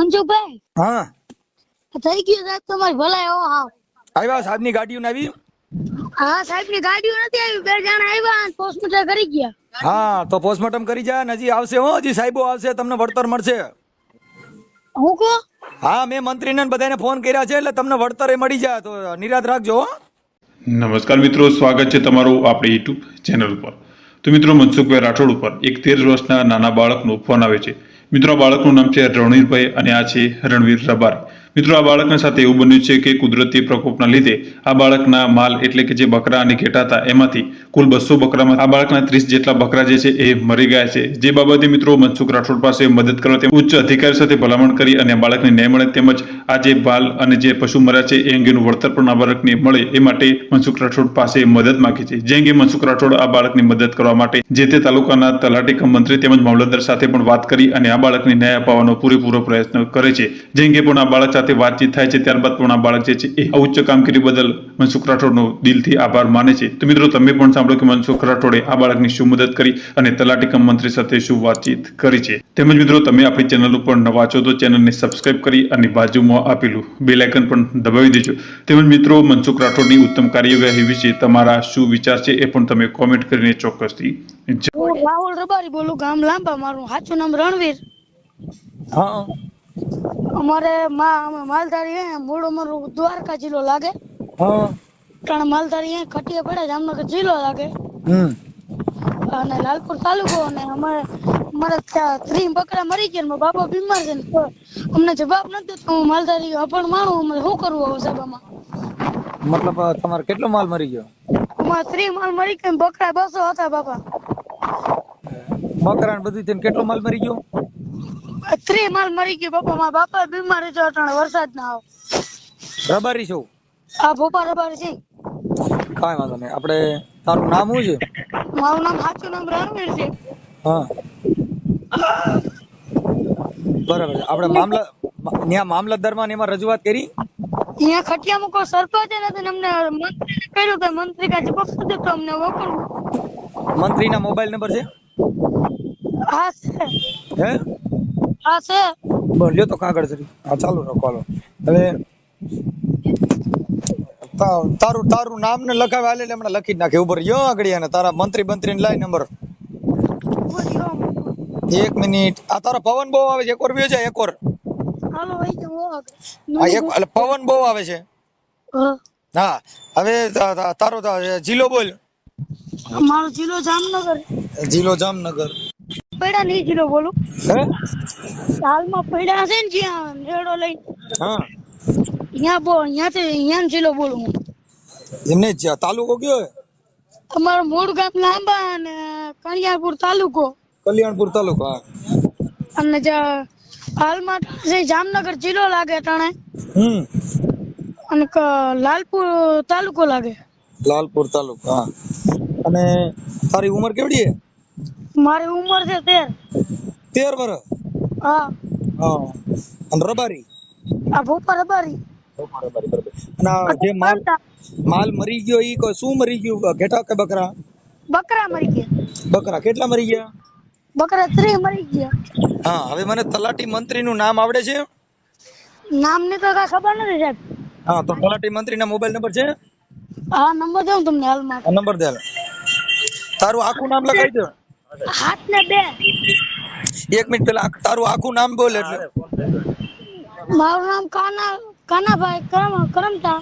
મંજુભાઈ હા થઈ ગયું સાહેબ તમારી ભલાઈ હો હાવ આવ્યા સાહેબની ગાડીઓ આવી? હા સાહેબ ની ગાડીઓ નથી આવી, બે જણા આવ્યા પોસ્ટમોર્ટમ કરી ગયા. હા તો પોસ્ટમોર્ટમ કરી જા, હજી આવશે હો, હજી સાહેબો આવશે, તમને વળતર મળશે. હું કો હા મેં મંત્રીને બધાને ફોન કર્યા છે એટલે તમને વળતર મળી જાય, તો નિરાત રાખજો હો. નમસ્કાર મિત્રો, સ્વાગત છે તમારું આપણી યુટ્યુબ ચેનલ ઉપર. તો મિત્રો, મનસુખભાઈ રાઠોડ ઉપર એક 13 વર્ષના નાના બાળકનો ફોન આવે છે. મિત્રો, આ બાળકનું નામ છે રણવીરભાઈ અને આ છે રણવીર રબારી. મિત્રો, આ બાળકના સાથે એવું બન્યું છે કે કુદરતી પ્રકોપના લીધે આ બાળકના માલ એટલે કે જે બકરા અને ઘેટા હતા એમાંથી કુલ 200 બકરામાં આ બાળકના 30 જેટલા બકરા જે છે એ મરી ગયા છે. જે બાબતે મિત્રો મનસુખ રાઠોડ પાસે મદદ કરવા તેમ ઉચ્ચ અધિકારી સાથે ભલામણ કરી અને આ બાળકને ન્યાય મળે તેમજ આ જે બાલ અને જે પશુ મર્યા છે એ અંગેનું વળતર પણ આ બાળકને મળે એ માટે મનસુખ રાઠોડ પાસે મદદ માંગી છે. જે અંગે મનસુખ રાઠોડ આ બાળકની મદદ કરવા માટે જે તે તાલુકાના તલાટી કમ મંત્રી તેમજ મામલતદાર સાથે પણ વાત કરી અને આ બાળકને ન્યાય અપાવવાનો પૂરેપૂરો પ્રયત્ન કરે છે. જે અંગે પણ આ બાળક સાથે વાતચીત થાય છે, ત્યારબાદ પણ આ બાળક જે છે એ ઉચ્ચ કામગીરી બદલ મનસુખ રાઠોડનો દિલથી આભાર માને છે. તો મિત્રો, તમે પણ સાંભળો કે મનસુખ રાઠોડે આ બાળકની શું મદદ કરી અને તલાટી કમ મંત્રી સાથે શું વાતચીત કરી છે. તેમજ મિત્રો, તમે આપણી ચેનલ ઉપર નવા છો તો ચેનલને સબસ્ક્રાઇબ કરી અને બાજુમાં આપેલું બેલ આઇકન પણ દબાવી દેજો. તેમજ મિત્રો, મનસુખ રાઠોડની ઉત્તમ કાર્યવાહી વિશે તમારા શું વિચાર છે એ પણ તમે કોમેન્ટ કરીને ચોક્કસથી હું રાહુલ રબારી બોલું, ગામ લાંબા, મારું સાચું નામ રણવીર. હા અમારે માલધારી હે, મૂળ અમારું દ્વારકા જિલ્લો લાગે, હા કારણ માલધારી હે ખટીએ પડે જામનગર જિલ્લો લાગે અને લાલપુર તાલુકો. અને અમારે ત્યાં 3 બકરા મરી ગયા, મારા બાપા બીમાર છે ને તો અમને જવાબ નથી દેતો. હું માલધારી અપણ માણું, અમે શું કરવું હવે સાહેબ આમાં? મતલબ તમારે કેટલો માલ મરી ગયો? અમારે 3 માલ મરી ગયા, બકરા 200 હતા બાપા. બકરા ને બધું થઈને કેટલો માલ મરી ગયો? 3 માલ મરી ગયો બાપા. મારા બાપા બીમાર છે અટાણે વરસાદ ના આવ. રબારી છો? આ ભોપા રબારી છે. કાંઈ વાંધો નહીં. આપણે તારું નામ શું છે? મારું નામ સાચું નામ રણવીર છે. હા બરાબર છે. આપણે મામલતદારમાં ને એમાં રજૂઆત કરી? અહીંયા ખટિયામાં કોઈ સરપંચ નથી ને અમને મંત્રીને કહ્યું કે મંત્રી કાંઈ જવાબ નથી દેતો અમને, હવે કરવું? મંત્રીના મોબાઈલ નંબર છે? હા છે. હે હા છે. લ્યો તો કાગળ જરી. હા ચાલુ રાખો. હાલો હવે તારું નામ ને લખાવે હાલે એટલે હમણાં લખી જ નાખે. ઉપર યો આગળ ને તારા મંત્રી ને લાઈ નંબર. 1 મિનિટ. આ તારો પવન બહુ આવે છે, એકવાર વ્યો જાય એકવાર. હાલો ભાઈ તો હા એટલે પવન બહુ આવે છે. હા હવે તારો જિલ્લો બોલ. મારો જિલ્લો જામનગર. જિલ્લો જામનગર. પૈડા ની જિલ્લો બોલું. હે હાલમાં પૈડા છે ને જ્યાં રેડો લઈ, હા અહીંયા જિલ્લો બોલું હું. એમને તાલુકો કયો હે? અમારું મૂળ ગામ લાંબા અને કણિયાપુર તાલુકો. કલ્યાણપુર તાલુકો. હા અને હાલમાં જામનગર જિલ્લો લાગે ટાણે અને લાલપુર તાલુકો લાગે. લાલપુર તાલુકો. હા અને તારી ઉંમર કેવડી હે? મારી ઉંમર છે 13 વર્ષ. હા હા અને રબારી? આ ભોપા રબારી. બરાબર. અને આ જે માલ મરી ગયો ઈ કોઈ શું મરી ગયું, ઘેટા કે બકરા? બકરા મરી ગયા. બકરા કેટલા મરી ગયા? બકરા 3 મરી ગયા. હા હવે મને તલાટી મંત્રી નું નામ આવડે છે? નામ ની તો કઈ ખબર નથી સાહેબ. હા તો તલાટી મંત્રી ના મોબાઈલ નંબર છે? હા નંબર દઉં તમને હાલમાં. નંબર દે. તારું આખું નામ લખાઈ દે. 7 ને 2. 1 મિનિટ પેલા તારું આખું નામ બોલ એટલે. મારું નામ કાનાભાઈ કરમતા.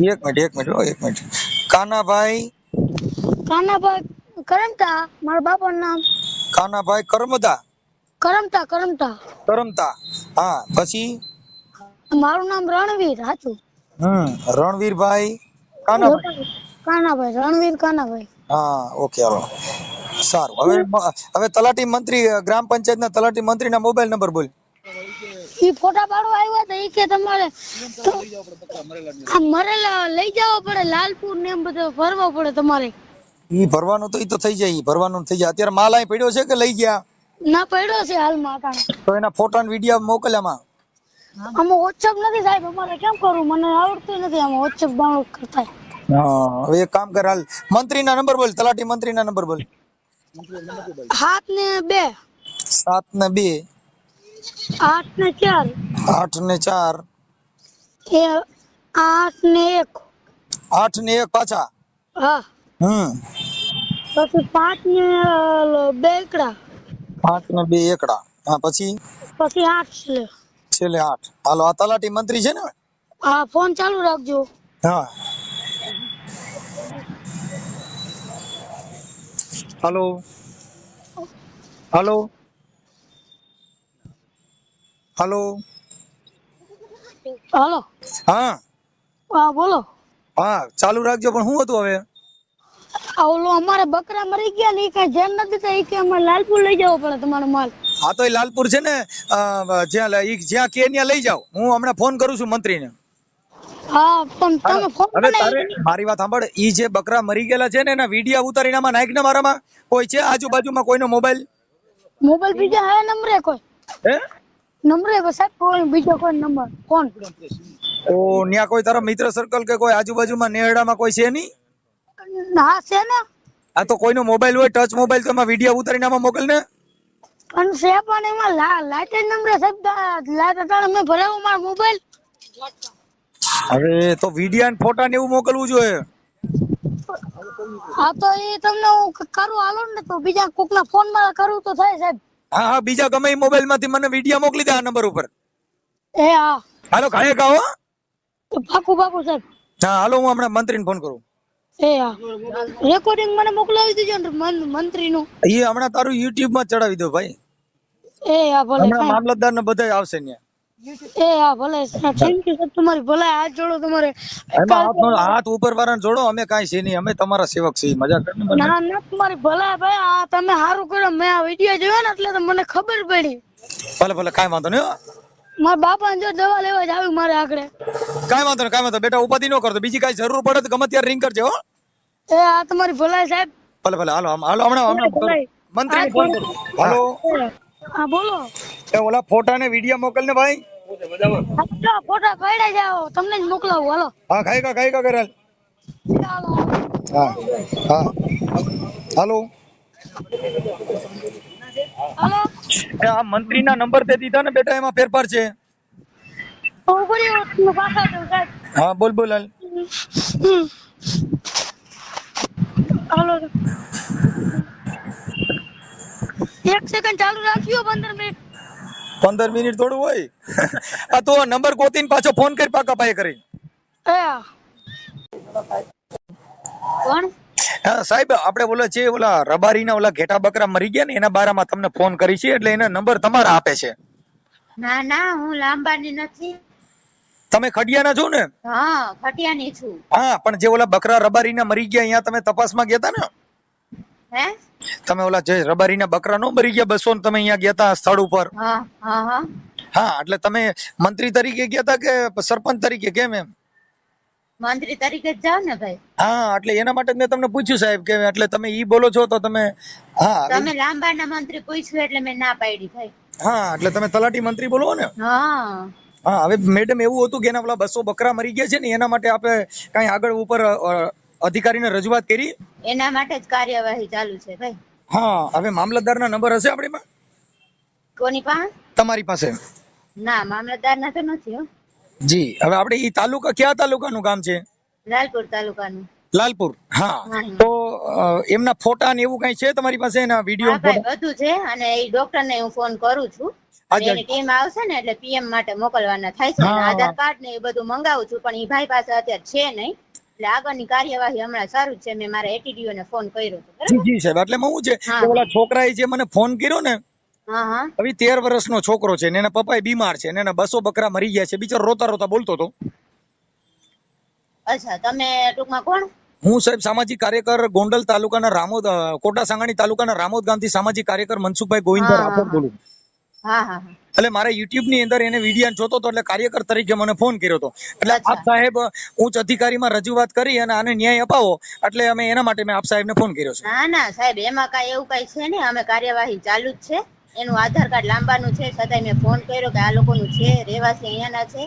1 મિનિટ. કાનાભાઈ કરમતા. મારા બાપાનું નામ કાનાભાઈ કરમતા. હા પછી મારું નામ રણવીર. સાચું? રણવીરભાઈ કાનાભાઈ. રણવીર કાનાભાઈ. હા ઓકે હાલો સારું. હવે તલાટી મંત્રી ગ્રામ પંચાયત ના તલાટી મંત્રી ના મોબાઈલ નંબર બોલ. ઈ ફોટા પાડવા આવ્યા હતા, ઈ કે તમારે મરેલા લઈ જવા પડે લાલપુર ને એમ બધું ફરવા પડે તમારે. ઈ ભરવાનું તો ઈ તો થઈ જાય. અત્યારે માલ અહીં પડ્યો છે કે લઈ ગયા? ના પડ્યો છે હાલમાં. તો એના ફોટા ને વિડીયો મોકલ્યામાં? આમાં વોટ્સઅપ નથી સાહેબ, અમારે કેમ કરવું? મને આવડતું નથી આમાં વોટ્સઅપ ડાઉનલોડ કરતા. હવે એક કામ કર, હાલ મંત્રી ના નંબર બોલ. તલાટી મંત્રી ના નંબર બોલ. 7 ને 2. 7 ને 2. 8 ને 4 8 ને 4 એ 8 ને 1 8 ને 1 પાછા હા પછી 5 ને 2 એકડા 5 ને 2 એકડા હા પછી 8 છે છેલ્લે 8 હાલો આ તલાટી મંત્રી છે ને હા ફોન ચાલુ રાખજો હા હાલો હાલો હાલો હાલો હા હા બોલો હા ચાલુ રાખજો પણ શું હતું હવે ઓલો અમારે બકરા મરી ગયા ને એ કઈ ધ્યાન નથી દેતા એ કે અમારે લાલપુર લઈ જવો પડે તમારો માલ હા તો એ લાલપુર છે ને જ્યાં કે ત્યાં લઈ જાઓ હું હમણાં ફોન કરું છું મંત્રીને હા પણ તમે ફોન હવે બનાવી તારે મારી વાત સાંભળ ઈ જે બકરા મરી ગયેલા છે ને એના વિડિયા ઉતારીને આમાં નાખ ને મારામાં કોઈ છે આજુબાજુમાં કોઈનો મોબાઈલ બીજા હે નંબરે કોઈ હે નંબરે સાહેબ કોઈ બીજો કોઈ નંબર ફોન ઓ ન્યા કોઈ તારા મિત્ર સર્કલ કે કોઈ આજુબાજુમાં નેહડામાં કોઈ છે નહીં હા છે ને આ તો કોઈનો મોબાઈલ હોય ટચ મોબાઈલ તો એમાં વિડિયા ઉતારીને આમાં મોકલ ને પણ છે પણ એમાં લાઈટ નંબરે સાહેબ લાઈટ અટાણે મેં ભરાવો મારો મોબાઈલ હવે તો વિડિયા ને ફોટા ને એવું મોકલવું જોઈએ હા તો એ તમને હું કરું હાલો ને તો બીજા કોકના ફોન માં કરું તો થાય સાહેબ હા હા બીજા ગમે એ મોબાઈલ માંથી મને વિડિયા મોકલી દે આ નંબર ઉપર એ હા હાલો ખાય ગાઓ તો પાકું સાહેબ હા હાલો હું હમણાં મંત્રીને ફોન કરું એ હા રેકોર્ડિંગ મને મોકલાવી દેજો ને મંત્રી નું એ હમણાં તારું યુટ્યુબ માં ચડાવી દો ભાઈ એ હા ભલે હમણાં મામલતદાર ને બધા આવશે ત્યાં એ હા ભલે થેન્ક યુ સર તમારી ભલે હાથ જોડો તમારે એમાં હાથ ઉપર વાળાને જોડો અમે કાંઈ છે નહીં અમે તમારા સેવક છીએ મજાક કરીને ના ના તમારી ભલે ભાઈ આ તમે સારું કર્યો મેં આ વિડિયો જોયો ને એટલે તો મને ખબર પડી ભલે ભલે કાંઈ વાંધો નહીં મારા બાપા જો દવા લેવા જ આવ્યું મારે આગળ કાંઈ વાંધો નહીં બેટા ઉપાધિ ન કરતો બીજી કાંઈ જરૂર પડે તો ગમે ત્યારે રિંગ કરજો હો એ આ તમારી ભલાઈ સાહેબ ભલે ભલે હાલો હમણાં મંત્રીને ફોન કરું હાલો હા બોલો એ ઓલા ફોટા ને વિડિયો મોકલ ને ભાઈ ફોટા પાડ્યા જાઓ તમને જ મોકલાવું હાલો હા ખાઈ કા કરેલ ચાલો હા હા હાલો હાલો આ મંત્રીના નંબર તે દીધા ને બેટા એમાં ફેરફાર છે પાછા દઉં સાહેબ હા બોલ હાલ હાલો 1 સેકન્ડ ચાલુ રાખ્યો 15 મિનિટ 15 મિનિટ થોડું હોય આ તો નંબર ગોતીને પાછો ફોન કરી પાકા પાયે કરી કોણ સાહેબ આપણે ઓલા રબારીના ઓલા ઘેટા બકરા મરી ગયા ને એના બારામાં તમને ફોન કરી છે એટલે એના નંબર તમારા આપે છે ના ના હું લાંબાની નથી તમે ખડિયાના છો ને હા ખટિયાની છું હા પણ જે ઓલા બકરા રબારીના મરી ગયા અહીંયા તમે તપાસમાં ગયા હતા ને હે તમે ઓલા જે રબારીના બકરા નો મરી ગયા 200 તમે અહીંયા ગયા હતા સ્થળ ઉપર હા હા હા હા એટલે તમે મંત્રી તરીકે ગયા હતા કે સરપંચ તરીકે કેમ એમ મંત્રી તરીકે જ જાવ ને ભાઈ હા એટલે એના માટે મેં તમને પૂછ્યું સાહેબ કે એટલે તમે ઈ બોલો છો તો તમે હા તમે લાંબાના મંત્રી પૂછ્યું એટલે મેં ના પાડી ભાઈ હા એટલે તમે તલાટી મંત્રી બોલો ને હા હા હવે મેડમ એવું હતું કે એના ઓલા 200 બકરા મરી ગયા છે ને એના માટે આપણે કઈ આગળ ઉપર અધિકારીને રજૂઆત કરી એના માટે જ કાર્યવાહી ચાલુ છે ભાઈ હા હવે મામલતદારના નંબર હશે આપણીમાં કોની પાસે તમારી પાસે ના મામલતદાર ના તો નથી હો જી હવે આપણે ઈ તાલુકા કયા તાલુકાનું ગામ છે લાલપુર તાલુકાનું લાલપુર હા તો એમના ફોટા ને એવું કઈ છે તમારી પાસે એના વિડીયો હા ભાઈ બધું છે અને એ ડોક્ટર ને હું ફોન કરું છું આજે એની ટીમ આવશે ને એટલે પીએમ માટે મોકલવાના થાય છે અને આધાર કાર્ડ ને એ બધું મંગાવું છું પણ એ ભાઈ પાસે અત્યારે છે નહીં એટલે આગળની કાર્યવાહી હમણાં સારું છે મેં મારા એટીડીઓ ને ફોન કર્યો હતો જી જી સાહેબ એટલે હું છે કે ઓલા છોકરાએ જે મને ફોન કર્યો ને હા હા હવે 13 વર્ષનો છોકરો છે ને એના પપ્પા બીમાર છે ને એના 200 બકરા મરી ગયા છે બિચારો રોતા રોતા બોલતો હતો અચ્છા તમે ટૂંકમાં કોણ હું સાહેબ સામાજિક કાર્યકર ગોંડલ તાલુકાના રામોદ કોટા સાંગાણી તાલુકાના રામોદ ગામથી સામાજિક કાર્યકર મનસુખભાઈ ગોવિંદભાઈ રાઠોડ બોલું હા હા એટલે મારા યુટ્યુબ ની અંદર એને વિડીયો જોતો હતો એટલે કાર્યકર તરીકે મને ફોન કર્યો હતો એટલે આપ સાહેબ ઉચ્ચ અધિકારીમાં રજૂઆત કરી અને આને ન્યાય અપાવો એટલે અમે એના માટે મેં આપ સાહેબને ફોન કર્યો છે ના ના સાહેબ એમાં કઈ એવું કઈ છે ને અમે કાર્યવાહી ચાલુ જ છે એનું આધાર કાર્ડ લાંબાનું છે છતાંય મેં ફોન કર્યો કે આ લોકોનું છે રહેવાસી અહીંયાના છે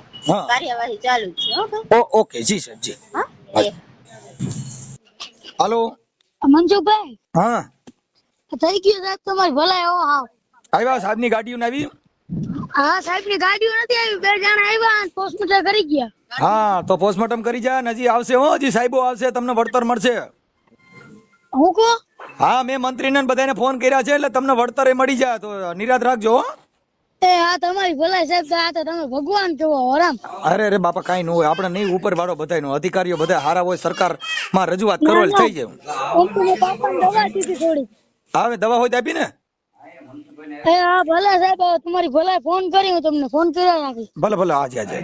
કાર્યવાહી ચાલુ જ છે ઓકે જી સાહેબ જી હા હાલો મંજુભાઈ હા થઈ ગયું સાહેબ તમારી ભલાઈ હો હા આવ્યા સાહેબની ગાડીઓ આવી હા સાહેબ ની ગાડીઓ નથી આવી, 2 જણા આવ્યા અને પોસ્ટમોર્ટમ કરી ગયા. હા તો પોસ્ટમોર્ટમ કરી જા ને હજી આવશે હો, હજી સાહેબો આવશે, તમને વળતર મળશે. હું કહો હા મેં મંત્રીને બધાને ફોન કર્યા છે એટલે તમને વળતર મળી જાય, તો નિરાત રાખજો હો. એ આ તમારી ભલાઈ સાહેબ, આ તો તમે ભગવાન કેવો હરામ. અરે બાપા કાઈ ન હોય, આપણે નહીં ઉપર વાળો બધાયનો, અધિકારીઓ બધા હારા હોય, સરકાર માં રજૂઆત કરો એટલે થઈ જાય. કંપની પાપાને દવા દીધી થોડી. હવે દવા હોય તો આપી ને. એ હા ભલે સાહેબ, તમારી ભલાઈ ફોન કરી, હું તમને ફોન કર્યા રાખી. ભલે આજે એ